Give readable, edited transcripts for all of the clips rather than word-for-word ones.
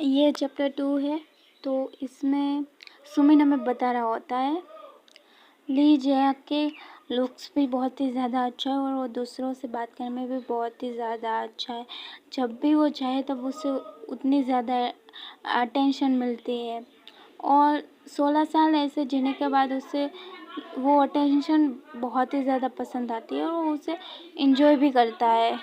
ये चैप्टर 2 है। तो इसमें सुमिन हमें बता रहा होता है ली जया के लुक्स भी बहुत ही ज़्यादा अच्छा है और वो दूसरों से बात करने में भी बहुत ही ज़्यादा अच्छा है। जब भी वो चाहे तब उसे उतनी ज़्यादा अटेंशन मिलती है और 16 साल ऐसे जीने के बाद उसे वो अटेंशन बहुत ही ज़्यादा पसंद आती है और वो उसे एंजॉय भी करता है।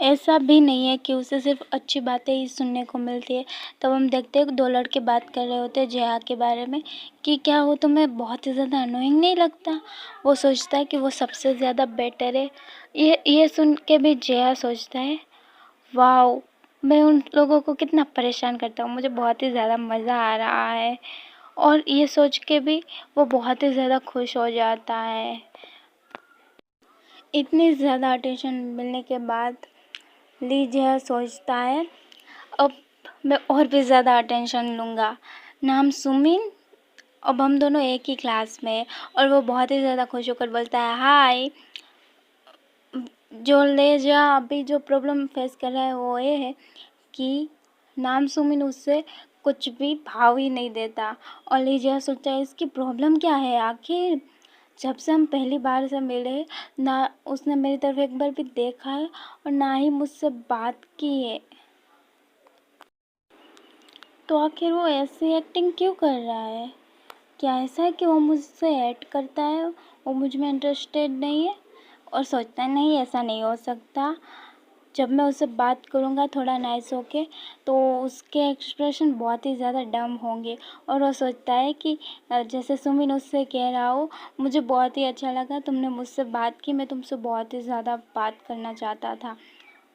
ऐसा भी नहीं है कि उसे सिर्फ अच्छी बातें ही सुनने को मिलती है। तब हम देखते हैं 2 लड़के बात कर रहे होते हैं जया के बारे में कि क्या वो तुम्हें बहुत ही ज़्यादा अनोइंग नहीं लगता? वो सोचता है कि वो सबसे ज़्यादा बेटर है। ये सुन के भी जया सोचता है वाओ! मैं उन लोगों को कितना परेशान करता हूँ, मुझे बहुत ही ज़्यादा मज़ा आ रहा है। और ये सोच के भी वो बहुत ही ज़्यादा खुश हो जाता है। इतनी ज़्यादा अटेंशन मिलने के बाद ली जया सोचता है अब मैं और भी ज़्यादा अटेंशन लूँगा। नाम सुमिन, अब हम दोनों एक ही क्लास में हैं और वो बहुत ही ज़्यादा खुश होकर बोलता है हाय। जो ले जा अभी जो प्रॉब्लम फेस कर रहा है वो ये है कि नाम सुमिन उससे कुछ भी भाव ही नहीं देता और ली जया सोचता है इसकी प्रॉब्लम क्या है आखिर। जब से हम पहली बार से मिले ना उसने मेरी तरफ एक बार भी देखा है और ना ही मुझसे बात की है। तो आखिर वो ऐसी एक्टिंग क्यों कर रहा है? क्या ऐसा है कि वो मुझसे ऐड करता है, वो मुझ में इंटरेस्टेड नहीं है? और सोचता है नहीं ऐसा नहीं हो सकता। जब मैं उससे बात करूँगा थोड़ा नाइस होके तो उसके एक्सप्रेशन बहुत ही ज़्यादा डम होंगे और वो सोचता है कि जैसे सुमिन उससे कह रहा हो मुझे बहुत ही अच्छा लगा तुमने मुझसे बात की, मैं तुमसे बहुत ही ज़्यादा बात करना चाहता था।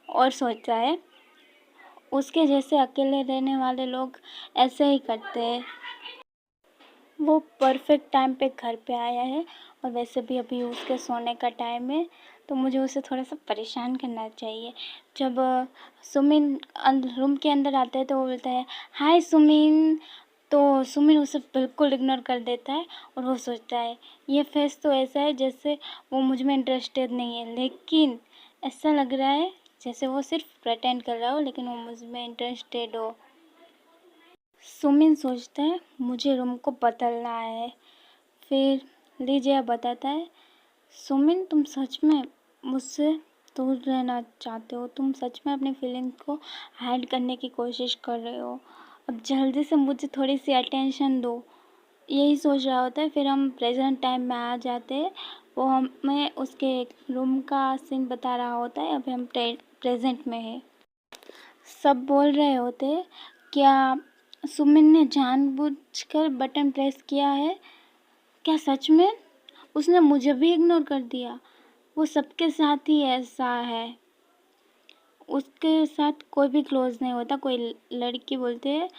और सोचता है उसके जैसे अकेले रहने वाले लोग ऐसे ही करते हैं। वो परफेक्ट टाइम पे घर पे आया है और वैसे भी अभी उसके सोने का टाइम है तो मुझे उसे थोड़ा सा परेशान करना चाहिए। जब सुमिन रूम के अंदर आता है तो वो बोलता है हाय सुमिन। तो सुमिन उसे बिल्कुल इग्नोर कर देता है और वो सोचता है ये फेस तो ऐसा है जैसे वो मुझ में इंटरेस्टेड नहीं है, लेकिन ऐसा लग रहा है जैसे वो सिर्फ प्रेटेंड कर रहा हो लेकिन वो मुझ में इंटरेस्टेड हो। सुमिन सोचता है मुझे रूम को बदलना है। फिर ली जया बताता है सुमिन तुम सच में मुझसे दूर रहना चाहते हो, तुम सच में अपनी फीलिंग्स को हाइड करने की कोशिश कर रहे हो। अब जल्दी से मुझे थोड़ी सी अटेंशन दो। यही सोच रहा होता है। फिर हम प्रेजेंट टाइम में आ जाते हैं। वो हमें उसके रूम का सीन बता रहा होता है। अभी हम प्रेजेंट में है। सब बोल रहे होते हैं क्या सुमिन ने जानबूझकर बटन प्रेस किया है? क्या सच में? उसने मुझे भी इग्नोर कर दिया। वो सबके साथ ही ऐसा है। उसके साथ कोई भी क्लोज नहीं होता। कोई लड़की बोलते है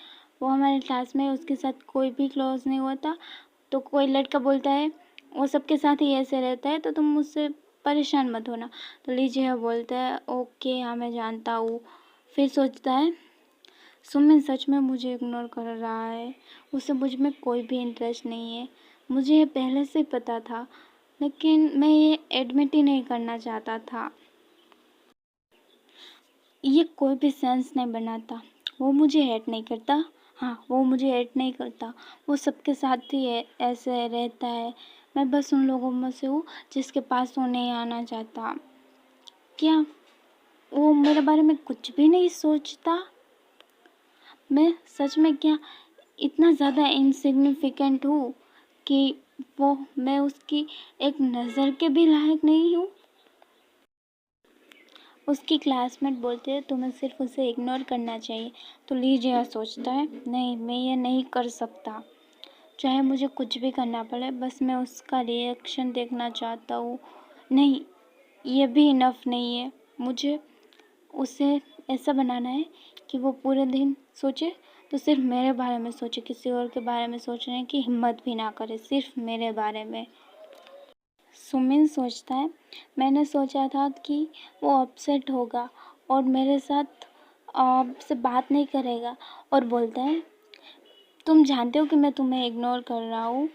वो हमारे क्लास में उसके साथ कोई भी क्लोज नहीं होता। तो कोई लड़का बोलता है वो सबके साथ ही ऐसे रहता है तो तुम मुझसे परेशान मत होना। तो लीजिए बोलता है ओके हाँ मैं जानता हूँ। फिर सोचता है सुमिन सच में मुझे इग्नोर कर रहा है, उसे मुझ में कोई भी इंटरेस्ट नहीं है। मुझे ये पहले से ही पता था लेकिन मैं ये एडमिट ही नहीं करना चाहता था। ये कोई भी सेंस नहीं बनाता। वो मुझे हेट नहीं करता। हाँ वो मुझे हेट नहीं करता। वो सबके साथ ही ऐसे रहता है। मैं बस उन लोगों में से हूँ जिसके पास वो नहीं आना चाहता। क्या वो मेरे बारे में कुछ भी नहीं सोचता? मैं सच में क्या इतना ज़्यादा इनसिग्निफिकेंट हूँ कि वो मैं उसकी एक नज़र के भी लायक नहीं हूँ? उसकी क्लासमेट बोलते हैं तुम्हें सिर्फ उसे इग्नोर करना चाहिए। तो लीजिए सोचता है नहीं मैं ये नहीं कर सकता, चाहे मुझे कुछ भी करना पड़े, बस मैं उसका रिएक्शन देखना चाहता हूँ। नहीं ये भी इनफ नहीं है, मुझे उसे ऐसा बनाना है कि वो पूरे दिन सोचे तो सिर्फ मेरे बारे में सोचे, किसी और के बारे में सोचने की हिम्मत भी ना करे, सिर्फ मेरे बारे में। सुमिन सोचता है मैंने सोचा था कि वो अपसेट होगा और मेरे साथ से बात नहीं करेगा और बोलता है तुम जानते हो कि मैं तुम्हें इग्नोर कर रहा हूँ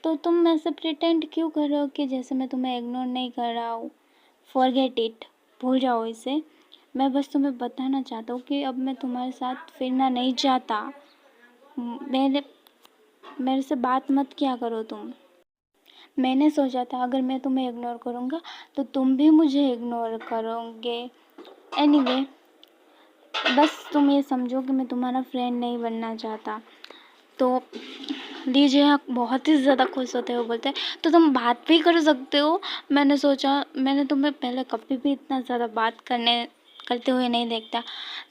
तो तुम ऐसे प्रिटेंड क्यों कर रहे हो कि जैसे मैं तुम्हें इग्नोर नहीं कर रहा हूँ। फॉरगेट इट, भूल जाओ इसे। मैं बस तुम्हें बताना चाहता हूँ कि अब मैं तुम्हारे साथ फिरना नहीं चाहता। मेरे मेरे से बात मत किया करो तुम। मैंने सोचा था अगर मैं तुम्हें इग्नोर करूँगा तो तुम भी मुझे इग्नोर करोगे। एनीवे, बस तुम ये समझो कि मैं तुम्हारा फ्रेंड नहीं बनना चाहता। तो लीजिए, बहुत ही ज़्यादा खुश होते हो, बोलते हैं तो तुम बात भी कर सकते हो। मैंने सोचा, मैंने तुम्हें पहले कभी भी इतना ज़्यादा बात करते हुए नहीं देखता।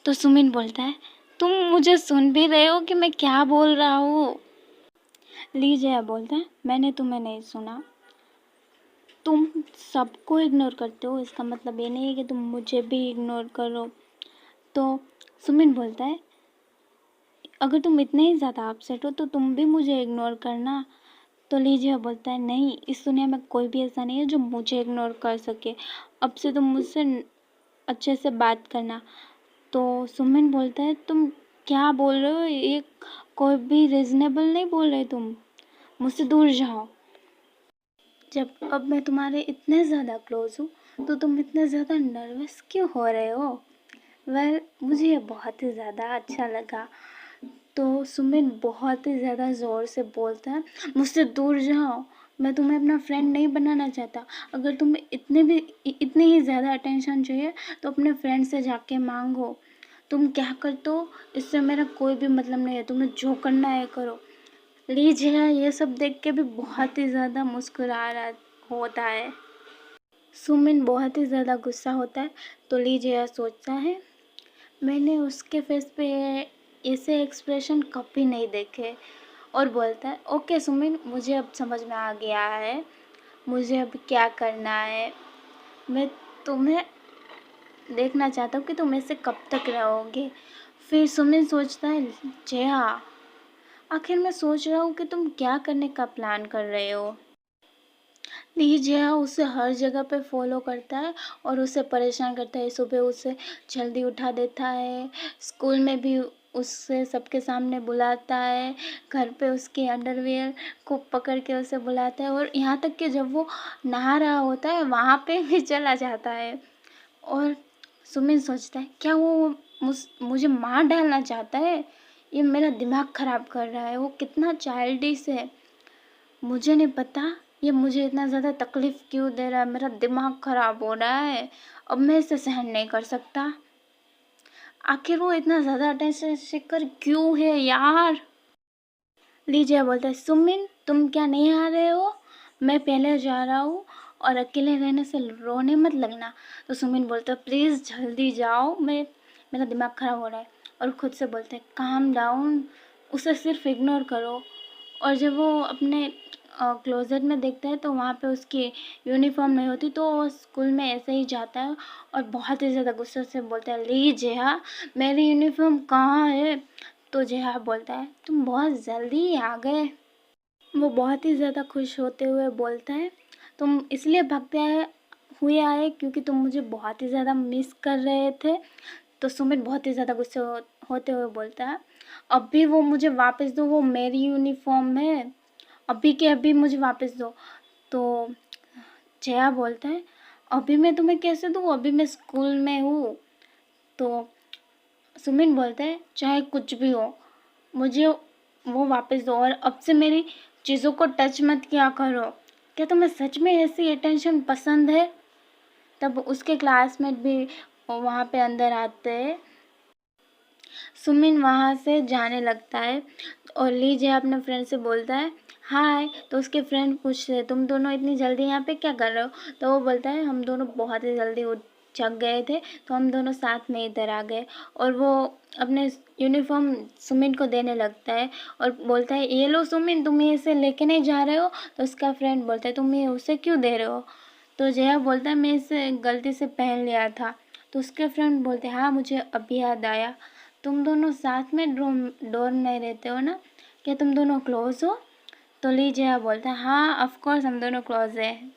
तो सुमिन बोलता है, तुम मुझे सुन भी रहे हो कि मैं क्या बोल रहा हूँ? लीजिए बोलता है, मैंने तुम्हें नहीं सुना। तुम सबको इग्नोर करते हो, इसका मतलब ये नहीं है कि तुम मुझे भी इग्नोर करो। तो सुमिन बोलता है, अगर तुम इतने ही ज़्यादा अपसेट हो तो तुम भी मुझे इग्नोर करना। तो लीजिए बोलता है, नहीं, इस दुनिया में कोई भी ऐसा नहीं है जो मुझे इग्नोर कर सके। अब से तुम मुझसे अच्छे से बात करना। तो सुमिन बोलता है, तुम क्या बोल रहे हो? ये कोई भी रीज़नेबल नहीं बोल रहे तुम। मुझसे दूर जाओ। जब अब मैं तुम्हारे इतने ज़्यादा क्लोज़ हूँ तो तुम इतने ज़्यादा नर्वस क्यों हो रहे हो? मुझे ये बहुत ही ज़्यादा अच्छा लगा। तो सुमिन बहुत ही ज़्यादा ज़ोर से बोलता है, मुझसे दूर जाओ, मैं तुम्हें अपना फ्रेंड नहीं बनाना चाहता। अगर तुम्हें इतनी ही ज़्यादा अटेंशन चाहिए तो अपने फ्रेंड से जाके मांगो। तुम क्या करते हो इससे मेरा कोई भी मतलब नहीं है, तुम्हें जो करना है करो। लीजिए ये सब देख के भी बहुत ही ज़्यादा मुस्कुरा रहा होता है। सुमिन बहुत ही ज़्यादा गुस्सा होता है। तो लीजिए सोचता है, मैंने उसके फेस पे ऐसे एक्सप्रेशन कभी नहीं देखे, और बोलता है, ओके सुमिन, मुझे अब समझ में आ गया है मुझे अब क्या करना है। मैं तुम्हें देखना चाहता हूँ कि तुम ऐसे कब तक रहोगे। फिर सुमिन सोचता है, जय हाँ, आखिर मैं सोच रहा हूँ कि तुम क्या करने का प्लान कर रहे हो। लीजिए उसे हर जगह पे फॉलो करता है और उसे परेशान करता है। सुबह उसे जल्दी उठा देता है, स्कूल में भी उससे सबके सामने बुलाता है, घर पे उसके अंडरवियर को पकड़ के उसे बुलाता है, और यहाँ तक कि जब वो नहा रहा होता है वहाँ पे भी चला जाता है। और सुमिन सोचता है, क्या वो मुझे मार डालना चाहता है? ये मेरा दिमाग ख़राब कर रहा है। वो कितना चाइल्डिश है, मुझे नहीं पता ये मुझे इतना ज़्यादा तकलीफ़ क्यों दे रहा है। मेरा दिमाग ख़राब हो रहा है, अब मैं इसे सहन नहीं कर सकता। आखिर वो इतना ज़्यादा अटेंशन सीकर क्यों है यार? लीजिए बोलता है, सुमिन तुम क्या नहीं आ रहे हो? मैं पहले जा रहा हूँ और अकेले रहने से रोने मत लगना। तो सुमिन बोलता है, प्लीज़ जल्दी जाओ, मेरा दिमाग ख़राब हो रहा है। और ख़ुद से बोलता है, काम डाउन, उसे सिर्फ इग्नोर करो। और जब वो अपने क्लोज़ेट में देखता है तो वहाँ पे उसकी यूनिफ़ॉर्म नहीं होती, तो वो स्कूल में ऐसे ही जाता है और बहुत ही ज़्यादा गुस्से से बोलता है, ली जेहा, मेरी यूनिफ़ॉर्म कहाँ है? तो जेहा बोलता है, तुम बहुत जल्दी आ गए। वो बहुत ही ज़्यादा खुश होते हुए बोलता है, तुम इसलिए हुए आए क्योंकि तुम मुझे बहुत ही ज़्यादा मिस कर रहे थे। तो सुमित बहुत ही ज़्यादा गुस्से होते हुए बोलता है, अभी वो मुझे वापस दो, वो मेरी यूनिफ़ॉर्म है, अभी के अभी मुझे वापस दो। तो जया बोलता है, अभी मैं तुम्हें कैसे दूँ, अभी मैं स्कूल में हूँ। तो सुमित बोलता है, चाहे कुछ भी हो, मुझे वो वापस दो, और अब से मेरी चीज़ों को टच मत किया करो। क्या तुम्हें सच में ऐसी अटेंशन पसंद है? तब उसके क्लासमेट भी वहाँ पे अंदर आते हैं। सुमिन वहाँ से जाने लगता है और लीजिए अपने फ्रेंड से बोलता है, हाय। तो उसके फ्रेंड पूछते हैं, तुम दोनों इतनी जल्दी यहाँ पे क्या कर रहे हो? तो वो बोलता है, हम दोनों बहुत ही जल्दी उठ जग गए थे तो हम दोनों साथ में इधर आ गए। और वो अपने यूनिफॉर्म सुमिन को देने लगता है और बोलता है, ये लो सुमिन, तुम ये इसे लेके नहीं जा रहे हो? तो उसका फ्रेंड बोलता है, तुम ये उसे क्यों दे रहे हो? तो जया बोलता है, मैं इसे गलती से पहन लिया था। तो उसके फ्रेंड बोलते हैं, हाँ मुझे अभी याद आया, तुम दोनों साथ में डोर में रहते हो ना? क्या तुम दोनों क्लोज हो? तो लीजिए बोलता है, हाँ ऑफ कोर्स हम दोनों क्लोज हैं।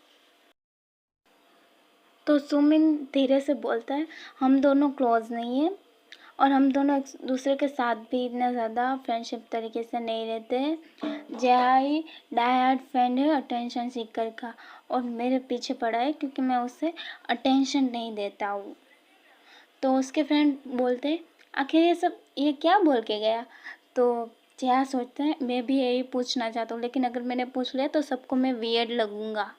तो सुमिन धीरे से बोलता है, हम दोनों क्लोज नहीं हैं और हम दोनों एक दूसरे के साथ भी इतना ज़्यादा फ्रेंडशिप तरीके से नहीं रहते हैं। जय डाई हार्ड फ्रेंड है अटेंशन सीकर का, और मेरे पीछे पड़ा है क्योंकि मैं उसे अटेंशन नहीं देता हूँ। तो उसके फ्रेंड बोलते आखिर ये क्या बोल के गया। तो जया सोचता है मैं भी यही पूछना चाहता हूँ, लेकिन अगर मैंने पूछ लिया तो सबको मैं वियर्ड लगूंगा।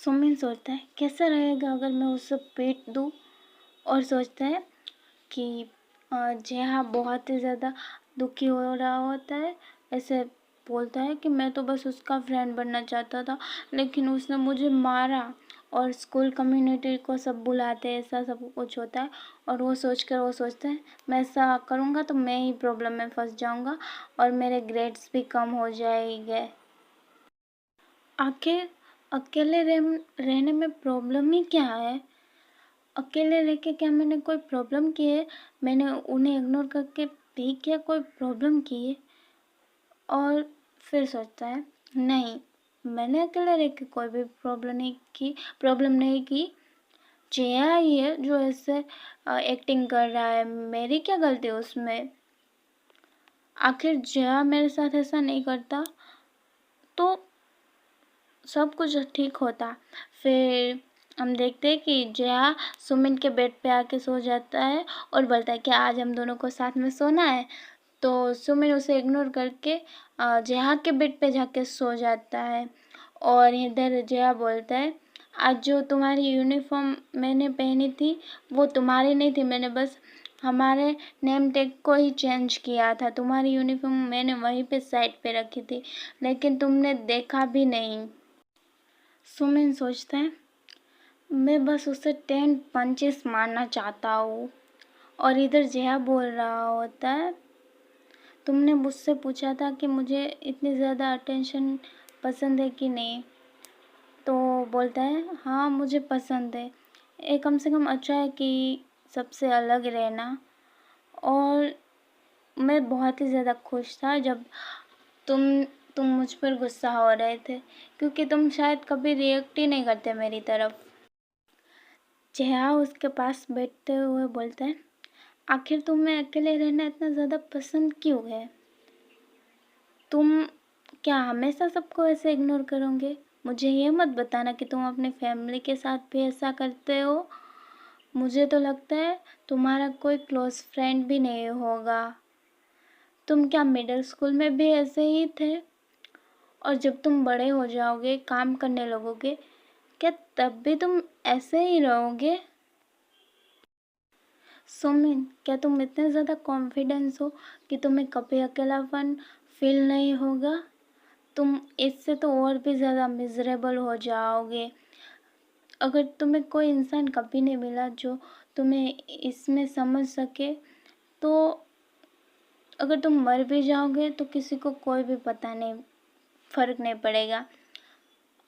सुमिन सोचता है कैसा रहेगा अगर मैं उसे पीट दूँ, और सोचता है कि जया बहुत ही ज़्यादा दुखी हो रहा होता है। ऐसे बोलता है कि मैं तो बस उसका फ्रेंड बनना चाहता था, लेकिन उसने मुझे मारा, और स्कूल कम्युनिटी को सब बुलाते हैं, ऐसा सब कुछ होता है। और वो सोचता है मैं ऐसा करूँगा तो मैं ही प्रॉब्लम में फंस जाऊँगा और मेरे ग्रेड्स भी कम हो जाएंगे। आखिर अकेले रहने में प्रॉब्लम ही क्या है? अकेले रह के क्या मैंने कोई प्रॉब्लम की है? मैंने उन्हें इग्नोर करके भी क्या कोई प्रॉब्लम की है? और फिर सोचता है नहीं, मैंने अकेले रह के कोई भी प्रॉब्लम नहीं की। जया ही है जो ऐसे एक्टिंग कर रहा है, मेरी क्या गलती है उसमें? आखिर जया मेरे साथ ऐसा नहीं करता तो सब कुछ ठीक होता। फिर हम देखते हैं कि जया सुमिन के बेड पे आके सो जाता है और बोलता है कि आज हम दोनों को साथ में सोना है। तो सुमिन उसे इग्नोर करके जया के बेड पे जाके सो जाता है। और इधर जया बोलता है आज जो तुम्हारी यूनिफॉर्म मैंने पहनी थी वो तुम्हारी नहीं थी, मैंने बस हमारे नेम टैग को ही चेंज किया था। तुम्हारी यूनिफॉर्म मैंने वहीं पे साइड पे रखी थी, लेकिन तुमने देखा भी नहीं। सुमिन सोचता है मैं बस उसे 10 पंचेस मारना चाहता हूँ। और इधर जया बोल रहा होता है तुमने मुझसे पूछा था कि मुझे इतनी ज़्यादा अटेंशन पसंद है कि नहीं। तो बोलता है हाँ मुझे पसंद है, ये कम से कम अच्छा है कि सबसे अलग रहना। और मैं बहुत ही ज़्यादा खुश था जब तुम तुम मुझ पर गुस्सा हो रहे थे, क्योंकि तुम शायद कभी रिएक्ट ही नहीं करते मेरी तरफ। जया उसके पास बैठते हुए बोलता है आखिर तुम्हें अकेले रहना इतना ज़्यादा पसंद क्यों है? तुम क्या हमेशा सबको ऐसे इग्नोर करोगे? मुझे ये मत बताना कि तुम अपनी फैमिली के साथ भी ऐसा करते हो। मुझे तो लगता है तुम्हारा कोई क्लोज फ्रेंड भी नहीं होगा। तुम क्या मिडिल स्कूल में भी ऐसे ही थे? और जब तुम बड़े हो जाओगे, काम करने लगोगे, क्या तब भी तुम ऐसे ही रहोगे? सुमिन, क्या तुम इतने ज़्यादा कॉन्फिडेंस हो कि तुम्हें कभी अकेलापन फील नहीं होगा? तुम इससे तो और भी ज़्यादा मिज़रेबल हो जाओगे। अगर तुम्हें कोई इंसान कभी नहीं मिला जो तुम्हें इसमें समझ सके, तो अगर तुम मर भी जाओगे तो किसी को कोई भी पता नहीं, फ़र्क नहीं पड़ेगा।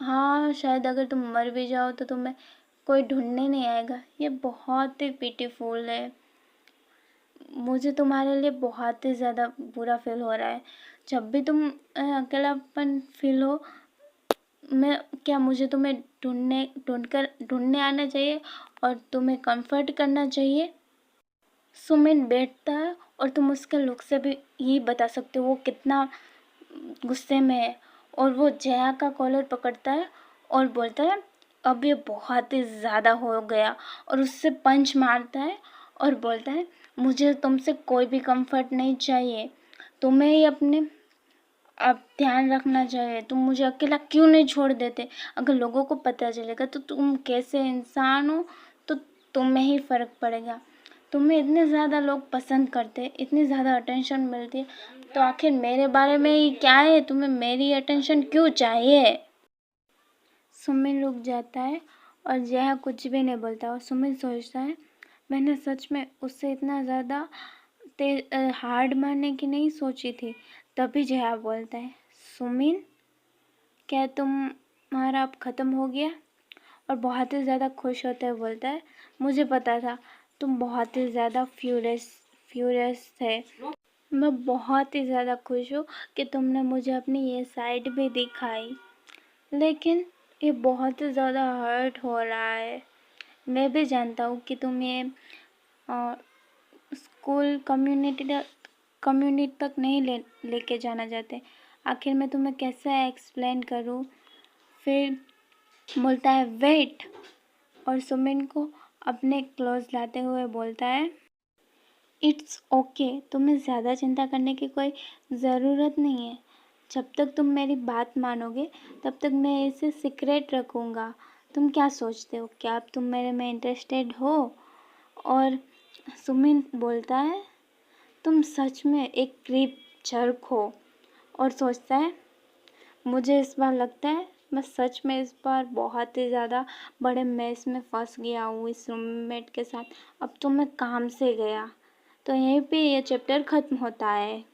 हाँ, शायद अगर तुम मर भी जाओ तो तुम्हें कोई ढूंढने नहीं आएगा। ये बहुत ही पिटीफुल है। मुझे तुम्हारे लिए बहुत ही ज़्यादा बुरा फील हो रहा है। जब भी तुम अकेलापन फील हो, मुझे तुम्हें ढूंढने आना चाहिए और तुम्हें कंफर्ट करना चाहिए? सुमिन बैठता है और तुम उसके लुक से भी यही बता सकते हो वो कितना गुस्से में है। और वो जया का कॉलर पकड़ता है और बोलता है अब ये बहुत ही ज़्यादा हो गया, और उससे पंच मारता है और बोलता है मुझे तुमसे कोई भी कंफर्ट नहीं चाहिए, तुम्हें ही अपने अब ध्यान रखना चाहिए। तुम मुझे अकेला क्यों नहीं छोड़ देते? अगर लोगों को पता चलेगा तो तुम कैसे इंसान हो तो तुम्हें ही फ़र्क पड़ेगा। तुम्हें इतने ज़्यादा लोग पसंद करते, इतनी ज़्यादा अटेंशन मिलती है, तो आखिर मेरे बारे में ही क्या है? तुम्हें मेरी अटेंशन क्यों चाहिए? सुमिन रुक जाता है और जया कुछ भी नहीं बोलता। और सुमिन सोचता है मैंने सच में उससे इतना ज़्यादा हार्ड मारने की नहीं सोची थी। तभी जया बोलता है सुमिन, क्या तुम्हारा अब ख़त्म हो गया? और बहुत ही ज़्यादा खुश होते हुए बोलता है मुझे पता था तुम बहुत ही ज़्यादा फ्यूरियस थे। मैं बहुत ही ज़्यादा खुश हूँ कि तुमने मुझे अपनी ये साइड भी दिखाई, लेकिन ये बहुत ही ज़्यादा हर्ट हो रहा है। मैं भी जानता हूँ कि तुम ये स्कूल कम्युनिटी तक नहीं लेके जाना चाहते। आखिर मैं तुम्हें कैसे एक्सप्लेन करूँ? फिर बोलता है वेट, और सुमिन को अपने क्लोज लाते हुए बोलता है, इट्स ओके, तुम्हें ज़्यादा चिंता करने की कोई ज़रूरत नहीं है। जब तक तुम मेरी बात मानोगे तब तक मैं इसे सीक्रेट रखूँगा। तुम क्या सोचते हो, क्या अब तुम मेरे में इंटरेस्टेड हो? और सुमिन बोलता है, तुम सच में एक क्रीप जर्क हो। और सोचता है, मुझे इस बार लगता है मैं सच में इस बार बहुत ही ज़्यादा बड़े मेस में फंस गया हूँ इस रूममेट के साथ। अब तो मैं काम से गया। तो यहीं पे ये चैप्टर ख़त्म होता है।